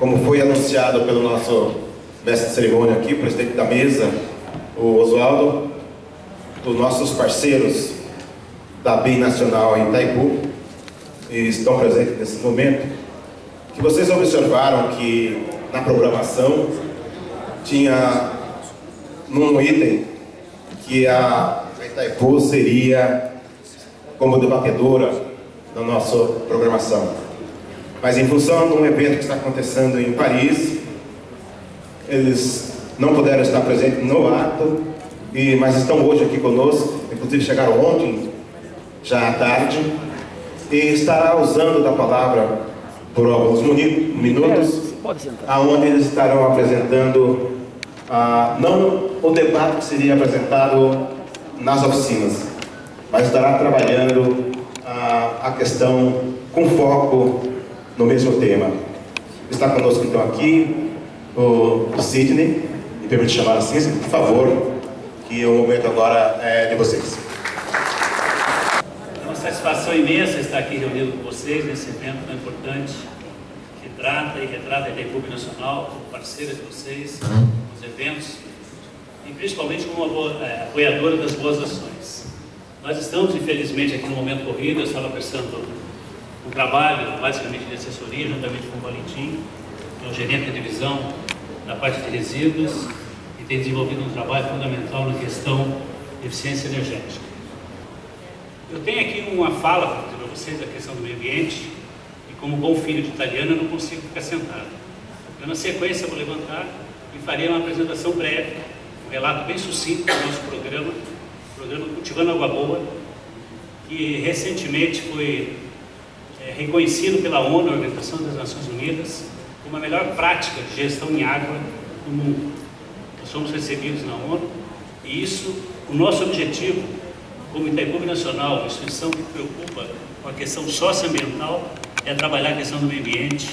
como foi anunciado pelo nosso mestre de cerimônia aqui, o presidente da mesa, o Oswaldo, os nossos parceiros da BIM Nacional em Itaipu, e estão presentes nesse momento, que vocês observaram que na programação tinha num item que a Itaipu seria como debatedora da nossa programação. Mas em função de um evento que está acontecendo em Paris, eles não puderam estar presentes no ato, mas estão hoje aqui conosco, inclusive chegaram ontem, já à tarde, e estará usando da palavra por alguns minutos, aonde eles estarão apresentando não o debate que seria apresentado nas oficinas, mas estará trabalhando a questão com foco no mesmo tema. Está conosco então aqui o Sidney, me permite chamar assim, por favor, que o momento agora é de vocês. É uma satisfação imensa estar aqui reunido com vocês nesse evento tão importante, que trata e retrata a Itaipu Nacional como parceira de vocês nos eventos e principalmente como apoiadora das boas ações. Nós estamos, infelizmente, aqui no momento corrido. Eu estava prestando um trabalho, basicamente de assessoria, juntamente com o Valentim, que é o gerente da divisão da parte de resíduos, e tem desenvolvido um trabalho fundamental na questão de eficiência energética. Eu tenho aqui uma fala para dizer para vocês, a questão do meio ambiente, e como bom filho de italiano, eu não consigo ficar sentado. Eu, na sequência, vou levantar e farei uma apresentação breve, um relato bem sucinto do nosso programa Cultivando Água Boa, que recentemente foi reconhecido pela ONU, a Organização das Nações Unidas, como a melhor prática de gestão em água do mundo. Nós somos recebidos na ONU e isso, o nosso objetivo, como Itaipu Nacional, uma instituição que preocupa com a questão socioambiental, é trabalhar a questão do meio ambiente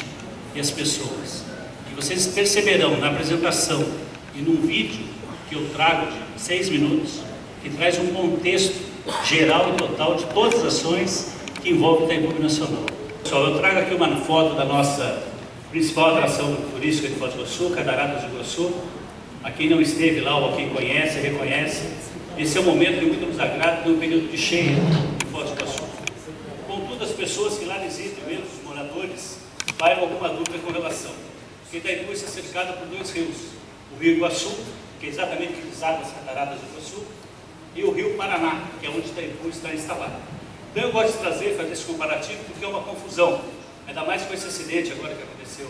e as pessoas. E vocês perceberão na apresentação e num vídeo que eu trago de 6 minutos, que traz um contexto geral e total de todas as ações que envolvem o Itaipu Nacional. Pessoal, eu trago aqui uma foto da nossa principal atração turística de Foz do Iguaçu, Cataratas do Iguaçu. A quem não esteve lá ou a quem conhece, reconhece, esse é um momento que muito nos agrada, que é um período de cheia de Foz do Iguaçu. Contudo, as pessoas que lá residem, mesmo os moradores, param alguma dúvida com relação. Porque Itaipu está cercado por 2 rios, o Rio Iguaçu, que é exatamente que deságua as Cataratas do Iguaçu, e o Rio Paraná, que é onde Itaipu está instalado. Então eu gosto de fazer esse comparativo porque é uma confusão, ainda mais com esse acidente agora que aconteceu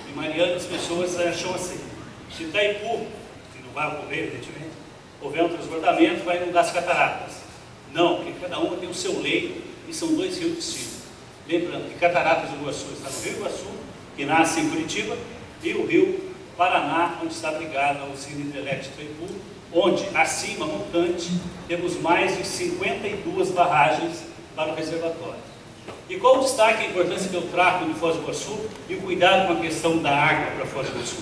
em Mariana. As pessoas acham assim, se Itaipu, que não vai ocorrer evidentemente, houver um transbordamento, vai inundar as cataratas. Não, porque cada uma tem o seu leito e são 2 rios distintos. Lembrando que Cataratas do Iguaçu está no Rio Iguaçu, que nasce em Curitiba, e o Rio Paraná, onde está ligado ao Usina Hidrelétrica Itaipu, onde, acima, montante, temos mais de 52 barragens para o reservatório. E qual o destaque, a importância que eu trago de Foz do Iguaçu e o cuidado com a questão da água para Foz do Iguaçu?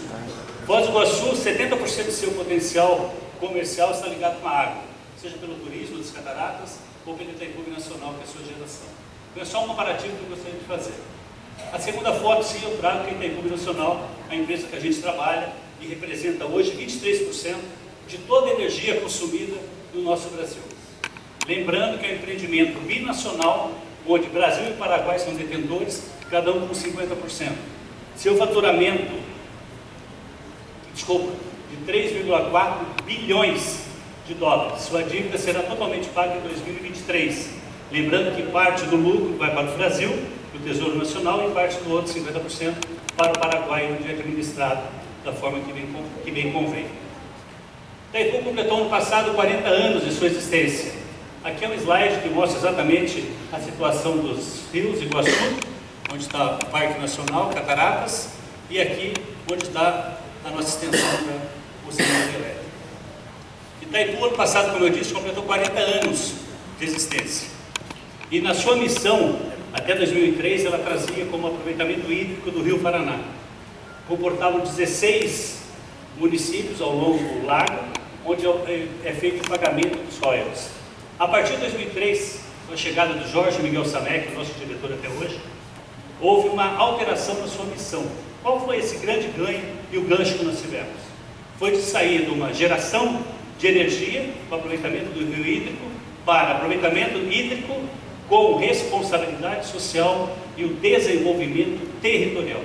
Foz do Iguaçu, 70% do seu potencial comercial está ligado com a água, seja pelo turismo das cataratas ou pelo Itaipu Nacional, que é a sua geração. Então é só um comparativo que eu gostaria de fazer. A segunda foto, sim, eu trago que a Itaipu Nacional, a empresa que a gente trabalha e representa hoje 23% de toda a energia consumida no nosso Brasil. Lembrando que é um empreendimento binacional, onde Brasil e Paraguai são detentores, cada um com 50%. Seu faturamento, de 3,4 bilhões de dólares. Sua dívida será totalmente paga em 2023. Lembrando que parte do lucro vai para o Brasil, do Tesouro Nacional, e parte do outro, 50%, para o Paraguai, onde é administrado da forma que bem convém. Itaipu completou no passado 40 anos de sua existência. Aqui é um slide que mostra exatamente a situação dos rios Iguaçu, onde está o Parque Nacional, Cataratas, e aqui onde está a nossa extensão da usina hidrelétrica. Itaipu, ano passado, como eu disse, completou 40 anos de existência. E na sua missão, até 2003, ela trazia como aproveitamento hídrico do Rio Paraná. Comportavam 16 municípios ao longo do lago, onde é feito o pagamento dos royalties. A partir de 2003, com a chegada do Jorge Miguel Samek, nosso diretor até hoje, houve uma alteração na sua missão. Qual foi esse grande ganho e o gancho que nós tivemos? Foi de sair de uma geração de energia, o aproveitamento do rio hídrico, para aproveitamento hídrico com responsabilidade social e o desenvolvimento territorial.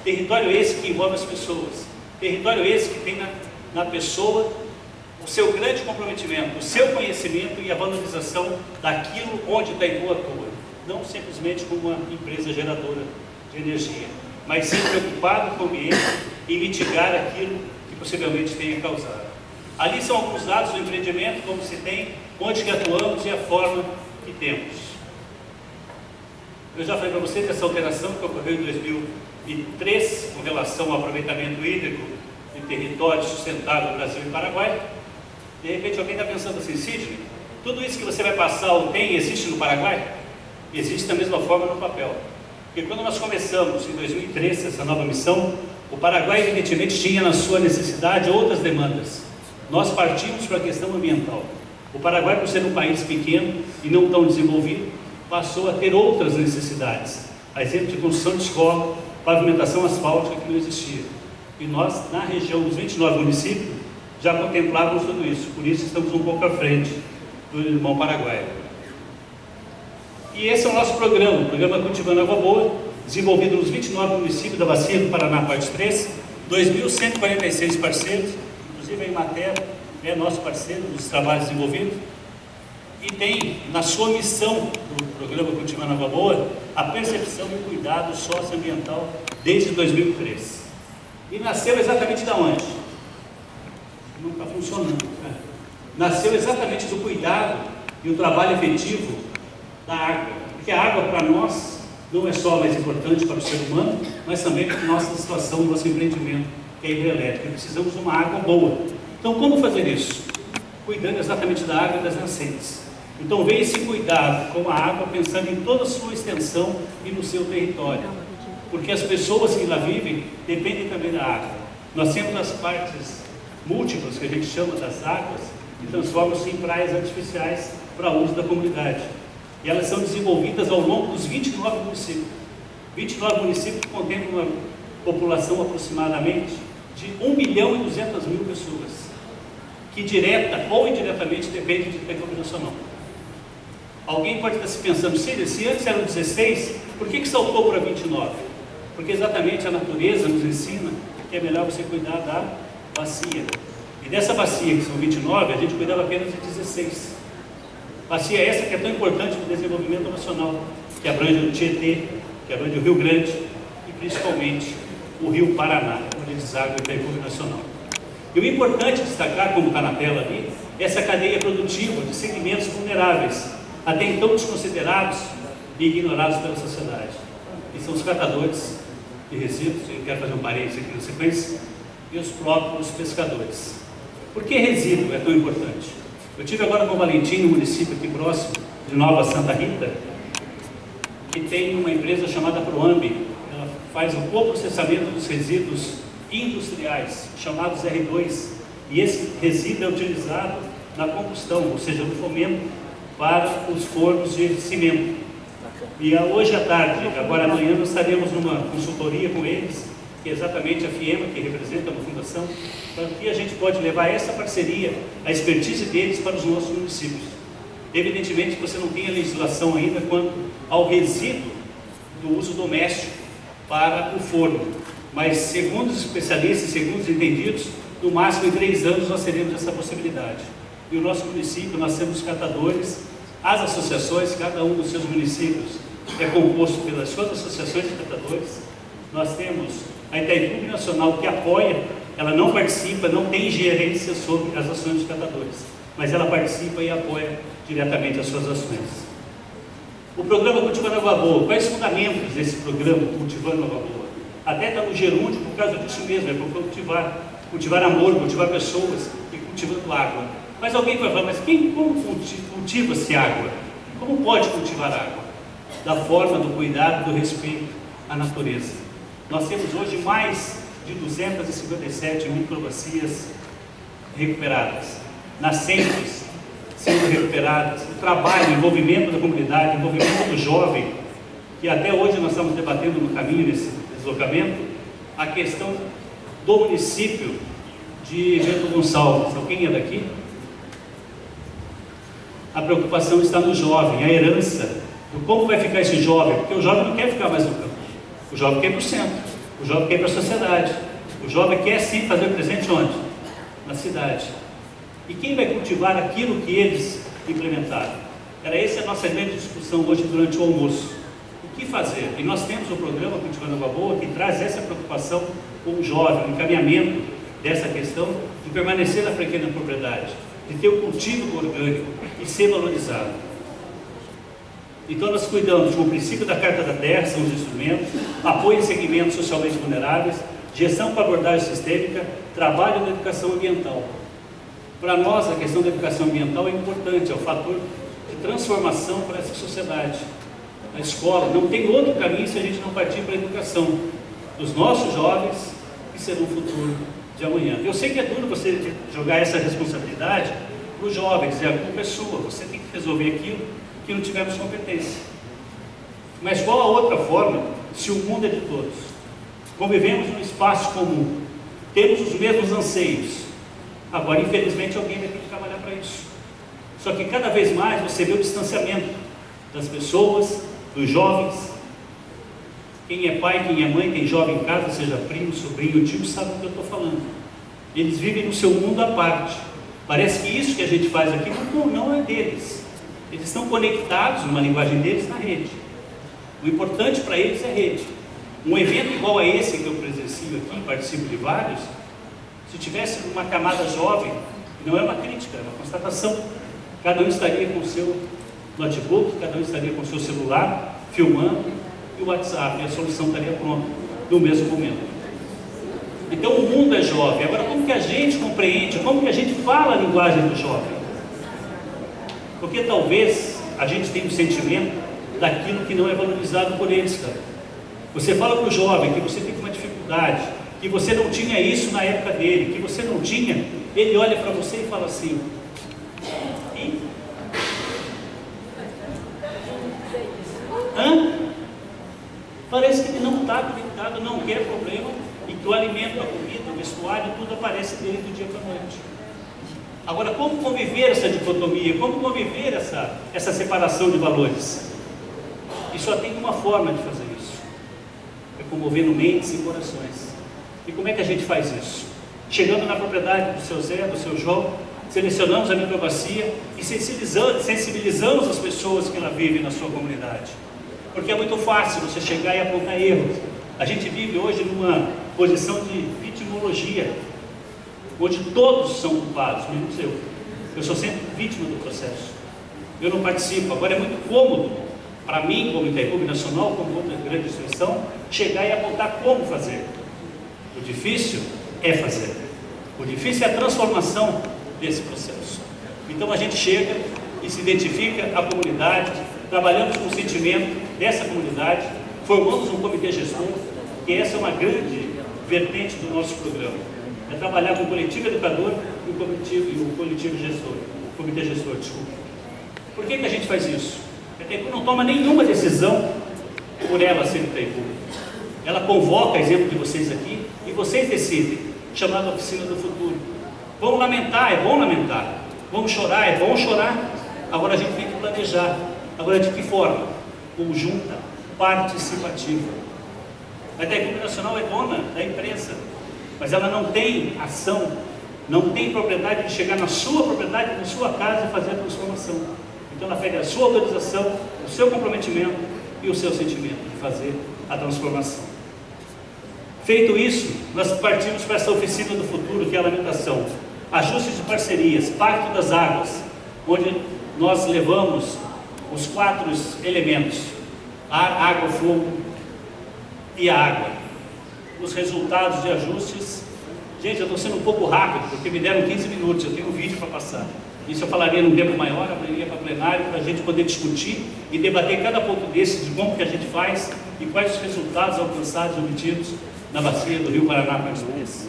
Território esse que envolve as pessoas, território esse que tem na pessoa o seu grande comprometimento, o seu conhecimento e a valorização daquilo onde Itaipu atua. Não simplesmente como uma empresa geradora de energia, mas sim preocupado com o ambiente e mitigar aquilo que possivelmente tenha causado. Ali são alguns dados do empreendimento, como se tem, onde que atuamos e a forma que temos. Eu já falei para vocês dessa alteração que ocorreu em 2003 com relação ao aproveitamento hídrico em território sustentável do Brasil e Paraguai. De repente alguém está pensando assim, Sidney, tudo isso que você vai passar ou tem, existe no Paraguai? Existe da mesma forma no papel. Porque quando nós começamos em 2013 essa nova missão, o Paraguai evidentemente tinha na sua necessidade outras demandas. Nós partimos para a questão ambiental. O Paraguai, por ser um país pequeno e não tão desenvolvido, passou a ter outras necessidades. A exemplo de construção de escola, pavimentação asfáltica que não existia. E nós, na região dos 29 municípios, já contemplávamos tudo isso. Por isso estamos um pouco à frente do irmão Paraguai. E esse é o nosso programa, o programa Cultivando Água Boa, desenvolvido nos 29 municípios da Bacia do Paraná, parte 3, 2.146 parceiros, inclusive a Emater é nosso parceiro dos trabalhos desenvolvidos, e tem na sua missão do programa Cultivando Água Boa a percepção e o cuidado socioambiental desde 2003. E nasceu exatamente da onde? Não está funcionando. Né? Nasceu exatamente do cuidado e o trabalho efetivo da água, porque a água para nós não é só mais importante para o ser humano, mas também para a nossa situação, nosso empreendimento, que é hidrelétrico. Precisamos de uma água boa. Então, como fazer isso? Cuidando exatamente da água e das nascentes. Então, vem esse cuidado com a água, pensando em toda a sua extensão e no seu território, porque as pessoas que lá vivem dependem também da água. Nós temos as partes múltiplas, que a gente chama das águas, que transformam-se em praias artificiais para uso da comunidade. E elas são desenvolvidas ao longo dos 29 municípios. 29 municípios que contemplam uma população aproximadamente de 1.200.000 pessoas, que direta ou indiretamente dependem de Itaipu Nacional. Alguém pode estar se pensando, se antes eram 16, por que saltou para 29? Porque exatamente a natureza nos ensina que é melhor você cuidar da bacia. E dessa bacia, que são 29, a gente cuidava apenas de 16. Bacia essa que é tão importante para o desenvolvimento nacional, que abrange o Tietê, que abrange o Rio Grande e principalmente o Rio Paraná, onde deságua o Itaipu Nacional. E o importante destacar, como está na tela ali, é essa cadeia produtiva de segmentos vulneráveis, até então desconsiderados e ignorados pela sociedade. E são os catadores de resíduos, eu quero fazer um parênteses aqui na sequência, e os próprios pescadores. Por que resíduo é tão importante? Eu estive agora com o Valentim, no município aqui próximo de Nova Santa Rita, que tem uma empresa chamada Proambi. Ela faz o coprocessamento dos resíduos industriais, chamados R2, e esse resíduo é utilizado na combustão, ou seja, no fomento para os fornos de cimento. E hoje à tarde, agora amanhã, nós estaremos numa consultoria com eles, que é exatamente a FIEMA, que representa uma fundação, para que a gente pode levar essa parceria, a expertise deles para os nossos municípios. Evidentemente que você não tem a legislação ainda quanto ao resíduo do uso doméstico para o forno, mas segundo os especialistas, segundo os entendidos, no máximo em 3 anos nós teremos essa possibilidade. E o nosso município, nós temos catadores, as associações, cada um dos seus municípios é composto pelas suas associações de catadores. Nós temos a Itaipu Nacional, que apoia, ela não participa, não tem gerência sobre as ações dos catadores, mas ela participa e apoia diretamente as suas ações. O programa Cultivando Água Boa, quais os fundamentos desse programa Cultivando Água Boa? Até está no gerúndio por causa disso mesmo, é por cultivar amor, cultivar pessoas e cultivando água. Mas alguém vai falar, mas como cultiva-se água? Como pode cultivar água? Da forma do cuidado, do respeito à natureza. Nós temos hoje mais de 257 microbacias recuperadas, nascentes sendo recuperadas, o trabalho, o envolvimento da comunidade, o envolvimento do jovem, que até hoje nós estamos debatendo no caminho nesse deslocamento, a questão do município de Bento Gonçalves. Alguém é daqui? A preocupação está no jovem, a herança, do como vai ficar esse jovem, porque o jovem não quer ficar mais no campo, o jovem quer ir para o centro, o jovem quer ir para a sociedade, o jovem quer sim fazer presente onde? Na cidade. E quem vai cultivar aquilo que eles implementaram? Era essa a nossa grande discussão hoje durante o almoço. O que fazer? E nós temos o programa Cultivando Água Boa que traz essa preocupação com o jovem, o encaminhamento dessa questão de permanecer na pequena propriedade, de ter o cultivo orgânico e ser valorizado. Então nós cuidamos com o princípio da Carta da Terra, são os instrumentos, apoio em segmentos socialmente vulneráveis, gestão com abordagem sistêmica, trabalho na educação ambiental. Para nós a questão da educação ambiental é importante, é o fator de transformação para essa sociedade. A escola não tem outro caminho se a gente não partir para a educação dos nossos jovens, que serão o futuro de amanhã. Eu sei que é duro você jogar essa responsabilidade para os jovens, é a culpa é sua, você tem que resolver aquilo que não tivemos competência. Mas qual a outra forma, se o mundo é de todos? Convivemos num espaço comum, temos os mesmos anseios, agora infelizmente alguém vai ter que trabalhar para isso. Só que cada vez mais você vê o distanciamento das pessoas, dos jovens. Quem é pai, quem é mãe, tem jovem em casa, seja primo, sobrinho, tio, sabe do que eu estou falando. Eles vivem no seu mundo à parte. Parece que isso que a gente faz aqui não é deles. Eles estão conectados, numa linguagem deles, na rede. O importante para eles é rede. Um evento igual a esse que eu presencio aqui, participo de vários, se tivesse uma camada jovem, não é uma crítica, é uma constatação. Cada um estaria com o seu notebook, cada um estaria com o seu celular, filmando, e o WhatsApp, e a solução estaria pronta no mesmo momento. Então o mundo é jovem. Agora, como que a gente compreende, como que a gente fala a linguagem do jovem? Porque talvez a gente tenha um sentimento daquilo que não é valorizado por eles, cara. Você fala para o jovem que você tem uma dificuldade, que você não tinha isso na época dele, que você não tinha, ele olha para você e fala assim: parece que ele não está conectado, não quer problema, e que o alimento, a comida, o vestuário, tudo aparece dele do dia para a noite. Agora, como conviver essa dicotomia? Como conviver essa separação de valores? E só tem uma forma de fazer isso: é comovendo mentes e corações. E como é que a gente faz isso? Chegando na propriedade do seu Zé, do seu João, selecionamos a microbacia e sensibilizamos as pessoas que lá vivem na sua comunidade. Porque é muito fácil você chegar e apontar erros. A gente vive hoje numa posição de vitimologia, onde todos são culpados, menos eu. Eu sou sempre vítima do processo. Eu não participo. Agora é muito cômodo para mim, como Itaipu Nacional, como outra grande instituição, chegar e apontar como fazer. O difícil é fazer. O difícil é a transformação desse processo. Então a gente chega e se identifica a comunidade, trabalhamos com o sentimento dessa comunidade, formamos um comitê gestor, que essa é uma grande vertente do nosso programa. É trabalhar com o coletivo educador e o coletivo gestor, o comitê gestor, desculpa. Por que a gente faz isso? A Itaipu não toma nenhuma decisão por ela ser Itaipu. Ela convoca, exemplo de vocês aqui, e vocês decidem, chamada Oficina do Futuro. Vamos lamentar, é bom lamentar. Vamos chorar, é bom chorar. Agora a gente tem que planejar. Agora de que forma? Conjunta, participativa. A Itaipu Nacional é dona da empresa, mas ela não tem ação, não tem propriedade de chegar na sua propriedade, na sua casa e fazer a transformação. Então ela pede a sua autorização, o seu comprometimento e o seu sentimento de fazer a transformação. Feito isso, nós partimos para essa oficina do futuro, que é a lamentação. Ajustes de parcerias, Pacto das Águas, onde nós levamos os 4 elementos: ar, água, fogo e a água. Os resultados de ajustes. Gente, eu estou sendo um pouco rápido, porque me deram 15 minutos, eu tenho um vídeo para passar. Isso eu falaria num tempo maior, abriria para plenário, para a gente poder discutir e debater cada ponto desse, de como que a gente faz e quais os resultados alcançados e obtidos na bacia do Rio Paraná Paranaense.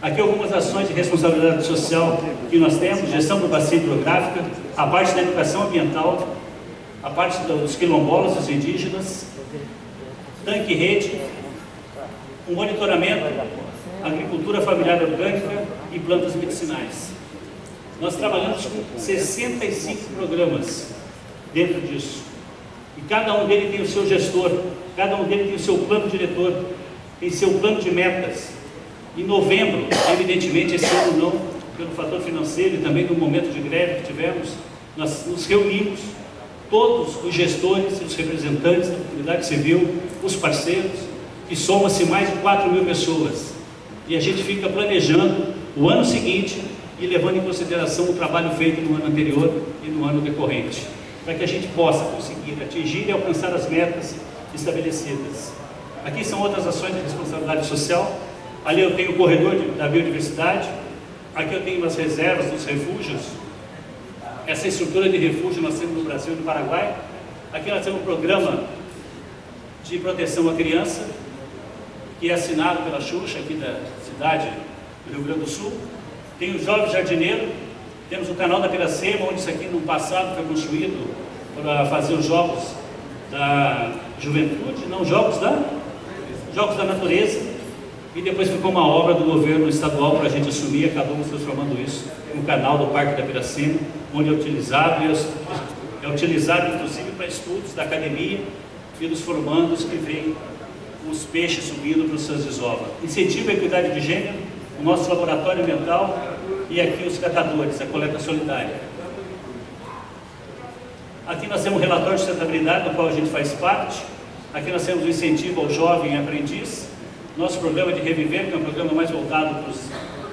Aqui algumas ações de responsabilidade social que nós temos: gestão da bacia hidrográfica, a parte da educação ambiental, a parte dos quilombolas, dos indígenas, tanque-rede, um monitoramento, agricultura familiar orgânica e plantas medicinais. Nós trabalhamos com 65 programas dentro disso. E cada um deles tem o seu gestor, cada um deles tem o seu plano diretor, tem seu plano de metas. Em novembro, evidentemente, esse ano não, pelo fator financeiro e também no momento de greve que tivemos, nós nos reunimos, todos os gestores e os representantes da comunidade civil, os parceiros, que soma-se mais de 4 mil pessoas. E a gente fica planejando o ano seguinte e levando em consideração o trabalho feito no ano anterior e no ano decorrente, para que a gente possa conseguir atingir e alcançar as metas estabelecidas. Aqui são outras ações de responsabilidade social. Ali eu tenho o corredor da biodiversidade, aqui eu tenho as reservas dos refúgios. Essa estrutura de refúgio nós temos no Brasil e no Paraguai. Aqui nós temos um programa de proteção à criança, que é assinado pela Xuxa, aqui da cidade do Rio Grande do Sul. Tem o Jovem Jardineiro, temos o canal da Piracema, onde isso aqui no passado foi construído para fazer os jogos da juventude, não, jogos da natureza, e depois ficou uma obra do governo estadual para a gente assumir, acabamos transformando isso no canal do Parque da Piracema, onde é utilizado inclusive para estudos da academia e dos formandos que veem os peixes subindo para os seus desovas. Incentivo à equidade de gênero, o nosso laboratório ambiental e aqui os catadores, a coleta solidária. Aqui nós temos um relatório de sustentabilidade, do qual a gente faz parte. Aqui nós temos o incentivo ao jovem aprendiz, nosso programa de Reviver, que é um programa mais voltado para os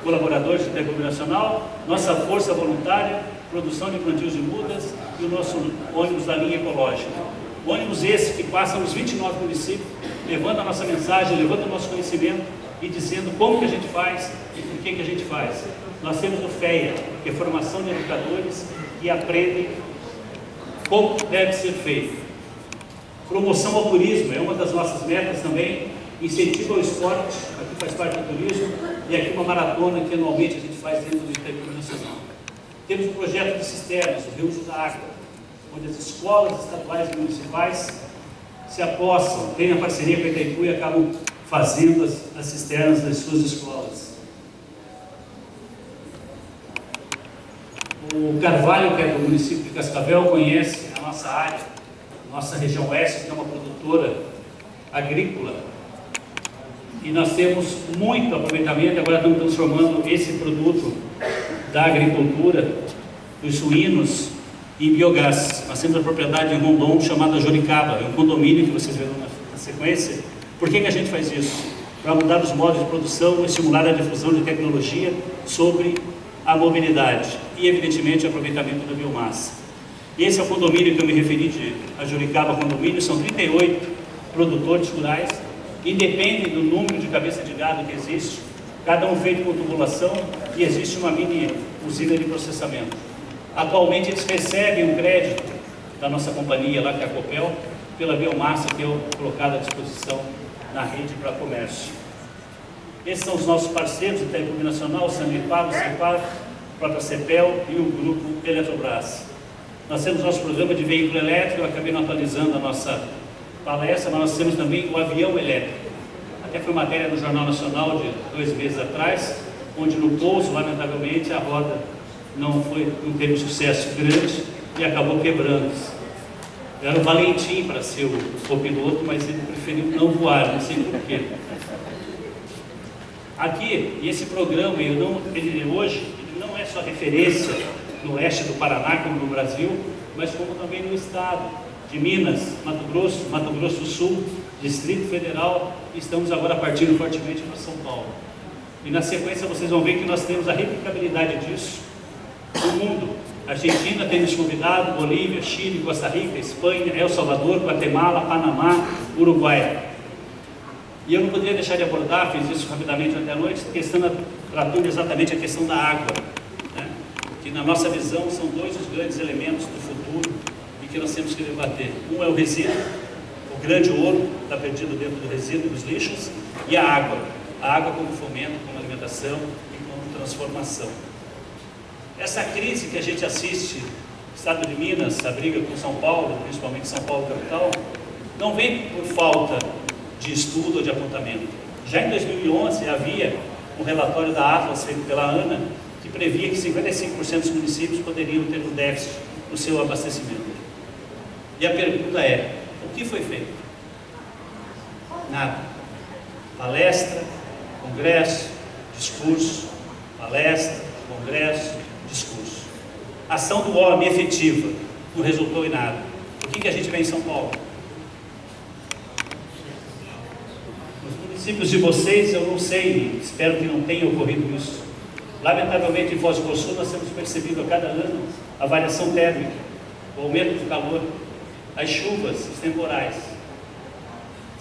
colaboradores do Intercâmbio Nacional, nossa força voluntária, produção de plantios de mudas e o nosso ônibus da linha ecológica. Ônibus esse que passa nos 29 municípios, levando a nossa mensagem, levando o nosso conhecimento e dizendo como que a gente faz e por que a gente faz. Nós temos o FEA, que é formação de educadores que aprendem como deve ser feito. Promoção ao turismo é uma das nossas metas também, incentivo ao esporte, aqui faz parte do turismo, e aqui uma maratona que anualmente a gente faz dentro do Intercâmbio Nacional. Temos um projeto de cisternas, o reuso da água, onde as escolas estaduais e municipais se apossam, têm a parceria com a Itaipu e acabam fazendo as cisternas das suas escolas. O Carvalho, que é do município de Cascavel, conhece a nossa área, nossa região oeste, que é uma produtora agrícola, e nós temos muito aproveitamento. Agora estamos transformando esse produto da agricultura, dos suínos, em biogás. Nós temos a propriedade em Rondon chamada Joricaba, é um condomínio que vocês verão na sequência. Por que a gente faz isso? Para mudar os modos de produção e estimular a difusão de tecnologia sobre a mobilidade e, evidentemente, o aproveitamento da biomassa. Esse é o condomínio que eu me referi, a Joricaba Condomínio. São 38 produtores rurais, independem do número de cabeça de gado que existe, cada um feito com tubulação, e existe uma mini usina de processamento. Atualmente eles recebem um crédito da nossa companhia lá, que é a Copel, pela biomassa que é colocada à disposição na rede para comércio. Esses são os nossos parceiros, o Intercâmbio Nacional, o Sanepar, o CEPAR, a própria CEPEL e o Grupo Eletrobras. Nós temos nosso programa de veículo elétrico. Eu acabei não atualizando a nossa palestra, mas nós temos também o avião elétrico. Até foi matéria no Jornal Nacional de 2 meses atrás, onde no pouso, lamentavelmente, a roda não teve um sucesso grande e acabou quebrando. Era o Valentim para ser o copiloto, mas ele preferiu não voar, não sei porquê. Aqui, esse programa, ele hoje não é só referência no oeste do Paraná, como no Brasil, mas como também no estado de Minas, Mato Grosso do Sul, Distrito Federal, e estamos agora partindo fortemente para São Paulo. E na sequência vocês vão ver que nós temos a replicabilidade disso no mundo. Argentina tem nos convidado, Bolívia, Chile, Costa Rica, Espanha, El Salvador, Guatemala, Panamá, Uruguai. E eu não poderia deixar de abordar, fiz isso rapidamente ontem à noite, tratando exatamente a questão da água, né? Que na nossa visão são 2 os grandes elementos do futuro e que nós temos que debater. Um é o resíduo, o grande ouro está perdido dentro do resíduo, dos lixos, e a água como fomento, como alimentação e como transformação. Essa crise que a gente assiste, o estado de Minas, a briga com São Paulo, principalmente São Paulo capital, não vem por falta de estudo ou de apontamento. Já em 2011 havia um relatório da Atlas feito pela ANA que previa que 55% dos municípios poderiam ter um déficit no seu abastecimento. E a pergunta é, o que foi feito? Nada. Palestra, congresso, discurso, palestra, congresso, discurso. Ação do homem efetiva, não resultou em nada. O que a gente vê em São Paulo? Nos municípios de vocês, eu não sei, espero que não tenha ocorrido isso. Lamentavelmente, em Foz do Iguaçu, nós temos percebido a cada ano a variação térmica, o aumento do calor, as chuvas, os temporais.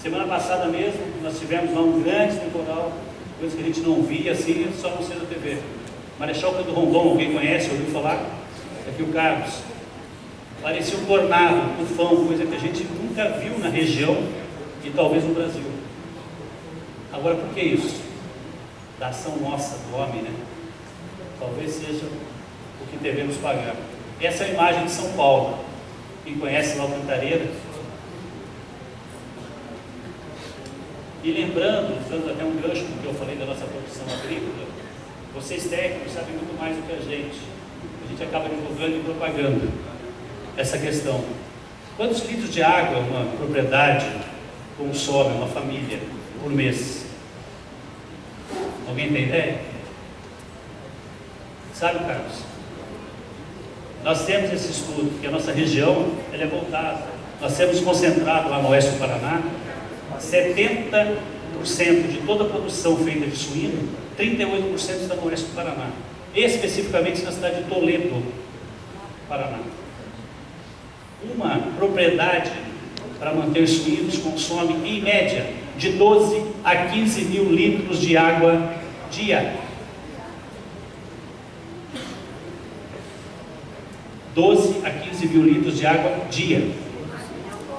Semana passada mesmo, nós tivemos lá um grande temporal, coisa que a gente não via assim, só não ser na TV. Marechal Cândido Rondon, alguém conhece, ouviu falar? Aqui o Carlos. Parecia um tornado, um tufão, coisa que a gente nunca viu na região e talvez no Brasil. Agora, por que isso? Da ação nossa, do homem, né? Talvez seja o que devemos pagar. Essa é a imagem de São Paulo. Quem conhece lá o Cantareira. E lembrando, usando até um gancho do que eu falei da nossa produção agrícola, vocês técnicos sabem muito mais do que a gente. A gente acaba divulgando e propagando essa questão. Quantos litros de água uma propriedade consome, uma família, por mês? Alguém tem ideia? Sabe, Carlos? Nós temos esse estudo, que a nossa região ela é voltada. Nós temos concentrado lá no oeste do Paraná 70% de toda a produção feita de suíno, 38% está no oeste do Paraná. Especificamente na cidade de Toledo, Paraná. Uma propriedade para manter suínos consome, em média, de 12 a 15 mil litros de água dia. 12 a 15 mil litros de água dia.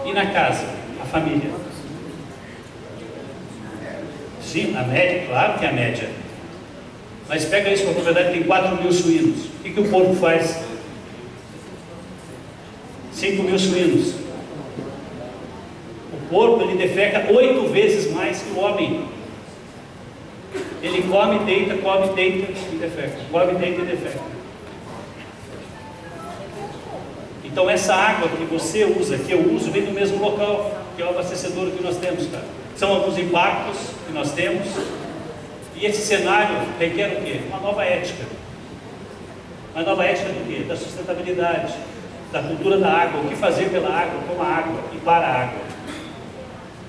E na casa, a família? Sim, a média, claro que é a média. Mas pega isso, uma propriedade tem 4 mil suínos. O que o porco faz? 5 mil suínos. O porco, ele defeca 8 vezes mais que o homem. Ele come, deita e defeca. Come, deita e defeca. Então essa água que você usa, que eu uso, vem do mesmo local, que é o abastecedor que nós temos, cara. São alguns impactos que nós temos. E esse cenário requer o quê? Uma nova ética. Uma nova ética do quê? Da sustentabilidade, da cultura da água, o que fazer pela água, com a água e para a água.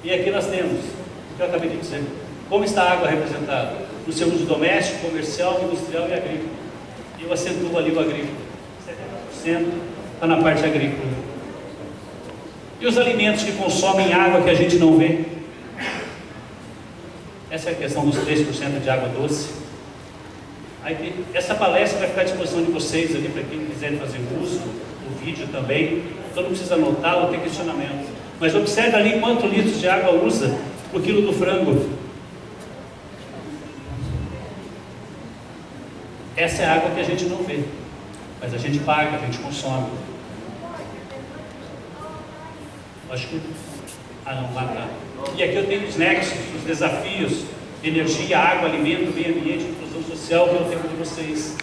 E aqui nós temos o que eu acabei de dizer. Como está a água representada? No seu uso doméstico, comercial, industrial e agrícola. E eu acentuo ali o agrícola. 70% está na parte agrícola. E os alimentos que consomem água que a gente não vê? Essa é a questão dos 3% de água doce. Aí, essa palestra vai ficar à disposição de vocês ali, para quem quiser fazer uso, o vídeo também. Então não precisa anotar ou ter questionamento. Mas observe ali quantos litros de água usa por quilo do frango. Essa é a água que a gente não vê, mas a gente paga, a gente consome. Acho que... Ah, não, lá tá. E aqui eu tenho os nexos, os desafios, energia, água, alimento, meio ambiente, inclusão social, que é o tempo de vocês.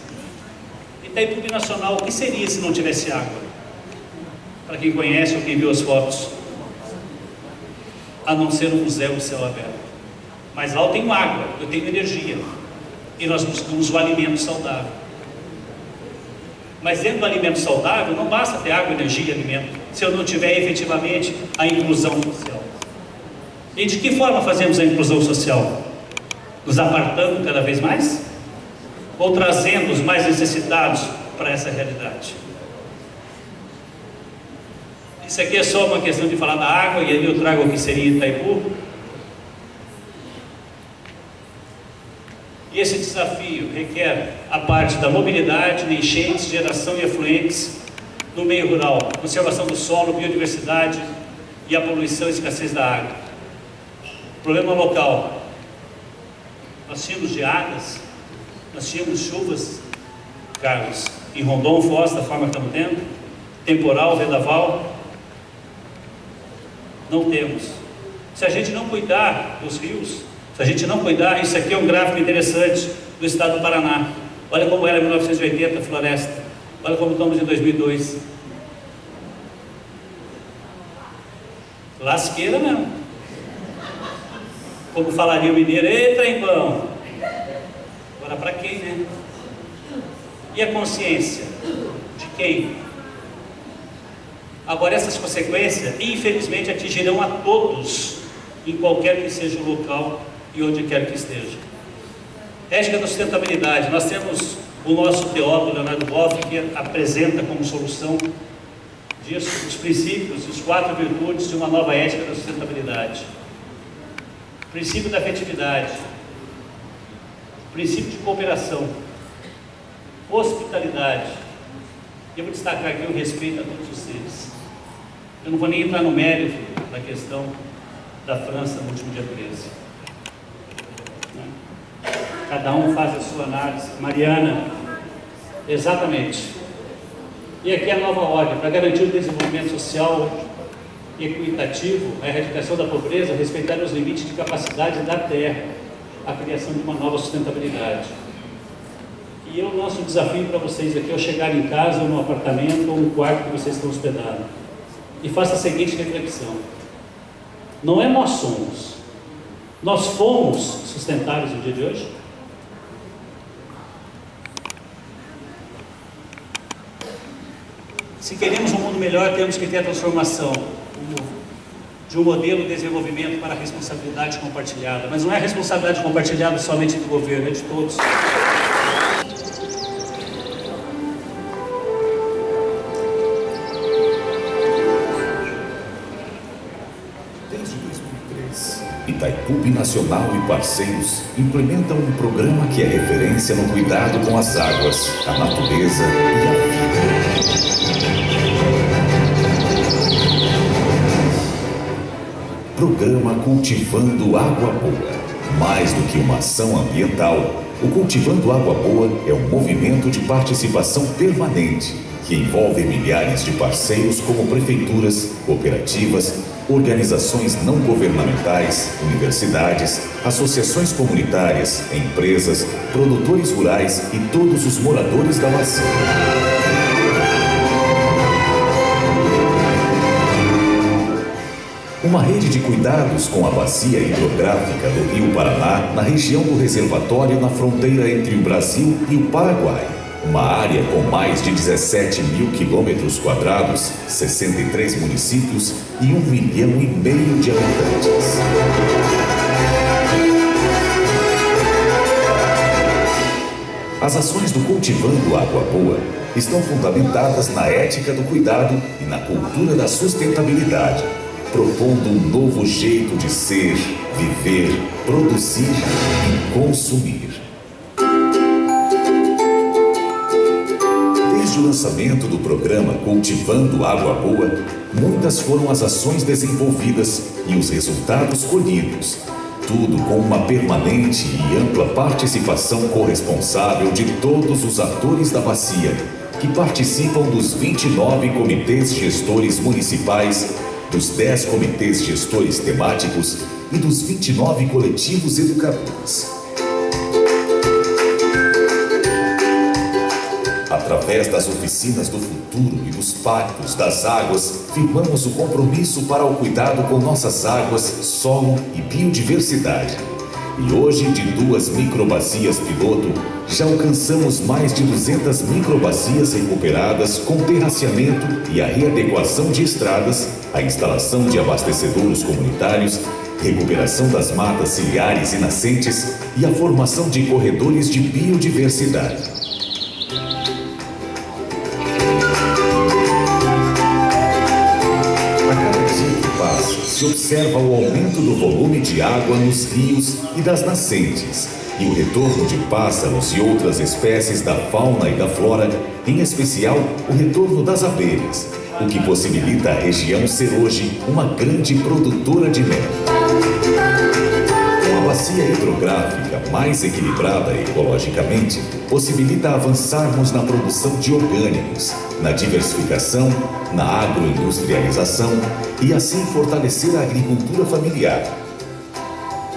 Itaipu Binacional, o que seria se não tivesse água? Para quem conhece ou quem viu as fotos. A não ser um museu de céu aberto. Mas lá eu tenho água, eu tenho energia. E nós buscamos o alimento saudável. Mas dentro do alimento saudável, não basta ter água, energia e alimento, se eu não tiver efetivamente a inclusão social. E de que forma fazemos a inclusão social? Nos apartando cada vez mais? Ou trazendo os mais necessitados para essa realidade? Isso aqui é só uma questão de falar da água, e aí eu trago o que seria Itaipu. E esse desafio requer a parte da mobilidade, de enchentes, geração e efluentes no meio rural, conservação do solo, biodiversidade e a poluição e escassez da água. Problema local. Nós tínhamos geadas, nós tínhamos chuvas, Carlos, em Rondon, Foz, da forma que estamos tendo, temporal, vendaval. Não temos. Se a gente não cuidar dos rios, se Se a gente não cuidar, isso aqui é um gráfico interessante do estado do Paraná. Olha como era em 1980 a floresta. Olha como estamos em 2002. Lasqueira mesmo. Como falaria o mineiro, ei, trembão. Agora para quem, né? E a consciência? De quem? Agora essas consequências, infelizmente, atingirão a todos, em qualquer que seja o local e onde quer que esteja. Ética da sustentabilidade. Nós temos o nosso teólogo, Leonardo Boff, que apresenta como solução disso os princípios, os 4 virtudes de uma nova ética da sustentabilidade. Princípio da afetividade, princípio de cooperação, hospitalidade. Eu vou destacar aqui o respeito a todos os seres. Eu não vou nem entrar no mérito da questão da França no último dia 13. Cada um faz a sua análise. Mariana, exatamente. E aqui a nova ordem, para garantir o desenvolvimento social e equitativo, a erradicação da pobreza, respeitar os limites de capacidade da terra, a criação de uma nova sustentabilidade. E eu lanço um desafio para vocês aqui, ao chegar em casa, ou no apartamento, ou no quarto que vocês estão hospedados, e faça a seguinte reflexão: não é nós fomos sustentáveis no dia de hoje? Se queremos um mundo melhor, temos que ter a transformação de um modelo de desenvolvimento para a responsabilidade compartilhada. Mas não é responsabilidade compartilhada somente do governo, é de todos. Desde 2003, Itaipu Binacional e parceiros implementam um programa que é referência no cuidado com as águas, a natureza e a vida. Programa Cultivando Água Boa. Mais do que uma ação ambiental, o Cultivando Água Boa é um movimento de participação permanente que envolve milhares de parceiros como prefeituras, cooperativas, organizações não governamentais, universidades, associações comunitárias, empresas, produtores rurais e todos os moradores da bacia. Uma rede de cuidados com a bacia hidrográfica do Rio Paraná, na região do reservatório, na fronteira entre o Brasil e o Paraguai. Uma área com mais de 17 mil quilômetros quadrados, 63 municípios e 1,5 milhão de habitantes. As ações do Cultivando Água Boa estão fundamentadas na ética do cuidado e na cultura da sustentabilidade, propondo um novo jeito de ser, viver, produzir e consumir. Desde o lançamento do programa Cultivando Água Boa, muitas foram as ações desenvolvidas e os resultados colhidos, tudo com uma permanente e ampla participação corresponsável de todos os atores da bacia, que participam dos 29 comitês gestores municipais, dos 10 comitês gestores temáticos e dos 29 coletivos educadores. Através das oficinas do futuro e dos pactos das águas, firmamos o compromisso para o cuidado com nossas águas, solo e biodiversidade. E hoje, de 2 microbacias piloto, já alcançamos mais de 200 microbacias recuperadas com terraceamento e a readequação de estradas, a instalação de abastecedouros comunitários, recuperação das matas ciliares e nascentes e a formação de corredores de biodiversidade. Se observa o aumento do volume de água nos rios e das nascentes, e o retorno de pássaros e outras espécies da fauna e da flora, em especial o retorno das abelhas, o que possibilita a região ser hoje uma grande produtora de mel. Uma bacia hidrográfica mais equilibrada ecologicamente possibilita avançarmos na produção de orgânicos, na diversificação, na agroindustrialização e assim fortalecer a agricultura familiar,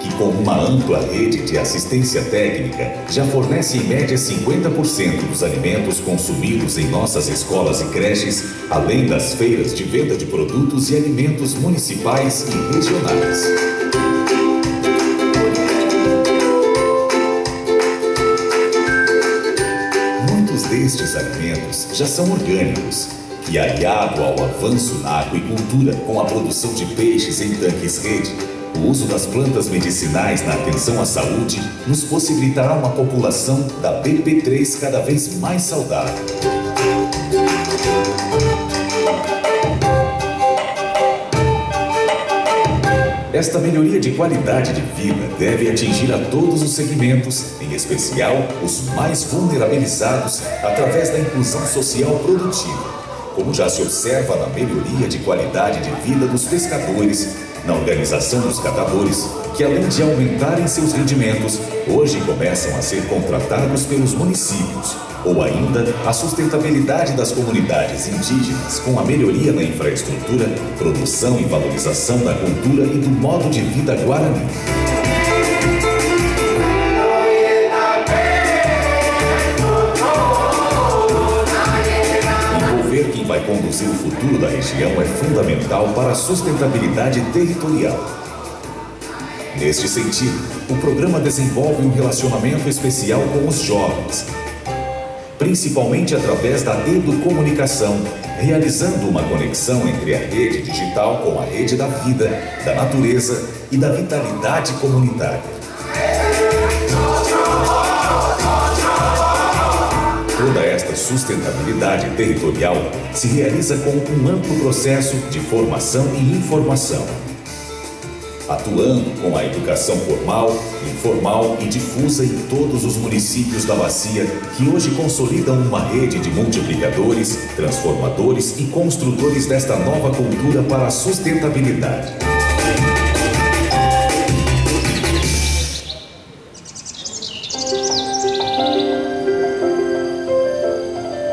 que com uma ampla rede de assistência técnica já fornece em média 50% dos alimentos consumidos em nossas escolas e creches, além das feiras de venda de produtos e alimentos municipais e regionais. Muitos destes alimentos já são orgânicos, e aliado ao avanço na aquicultura com a produção de peixes em tanques-rede, o uso das plantas medicinais na atenção à saúde nos possibilitará uma população da BP3 cada vez mais saudável. Esta melhoria de qualidade de vida deve atingir a todos os segmentos, em especial os mais vulnerabilizados, através da inclusão social produtiva, como já se observa na melhoria de qualidade de vida dos pescadores, na organização dos catadores, que além de aumentarem seus rendimentos, hoje começam a ser contratados pelos municípios, ou ainda a sustentabilidade das comunidades indígenas com a melhoria na infraestrutura, produção e valorização da cultura e do modo de vida guarani. Quem vai conduzir o futuro da região é fundamental para a sustentabilidade territorial. Neste sentido, o programa desenvolve um relacionamento especial com os jovens, principalmente através da educomunicação, realizando uma conexão entre a rede digital com a rede da vida, da natureza e da vitalidade comunitária. Toda esta sustentabilidade territorial se realiza com um amplo processo de formação e informação, atuando com a educação formal, informal e difusa em todos os municípios da bacia, que hoje consolidam uma rede de multiplicadores, transformadores e construtores desta nova cultura para a sustentabilidade.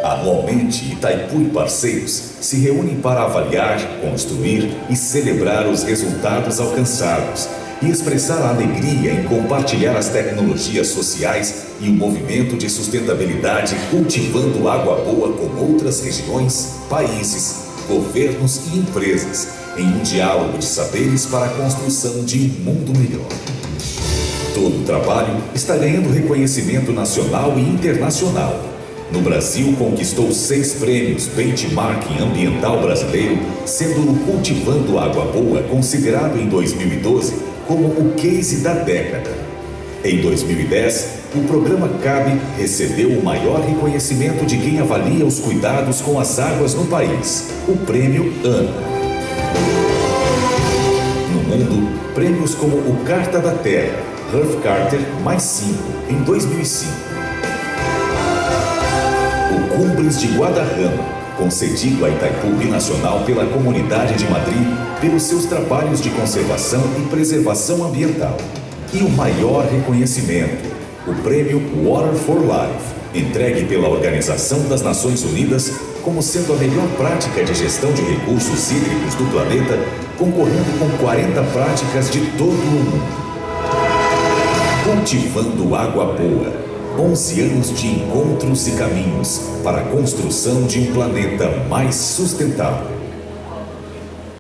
Anualmente, Itaipu e parceiros se reúnem para avaliar, construir e celebrar os resultados alcançados e expressar a alegria em compartilhar as tecnologias sociais e o movimento de sustentabilidade cultivando água boa com outras regiões, países, governos e empresas em um diálogo de saberes para a construção de um mundo melhor. Todo o trabalho está ganhando reconhecimento nacional e internacional. No Brasil, conquistou 6 prêmios Benchmarking Ambiental Brasileiro, sendo o Cultivando Água Boa considerado em 2012 como o case da década. Em 2010, o programa CAB recebeu o maior reconhecimento de quem avalia os cuidados com as águas no país, o Prêmio ANA. No mundo, prêmios como o Carta da Terra, Earth Carter +5, em 2005. O Cumbres de Guadarrama, concedido a Itaipu Binacional pela Comunidade de Madrid pelos seus trabalhos de conservação e preservação ambiental. E o maior reconhecimento, o Prêmio Water for Life, entregue pela Organização das Nações Unidas como sendo a melhor prática de gestão de recursos hídricos do planeta, concorrendo com 40 práticas de todo o mundo. Cultivando Água Boa. 11 anos de encontros e caminhos para a construção de um planeta mais sustentável.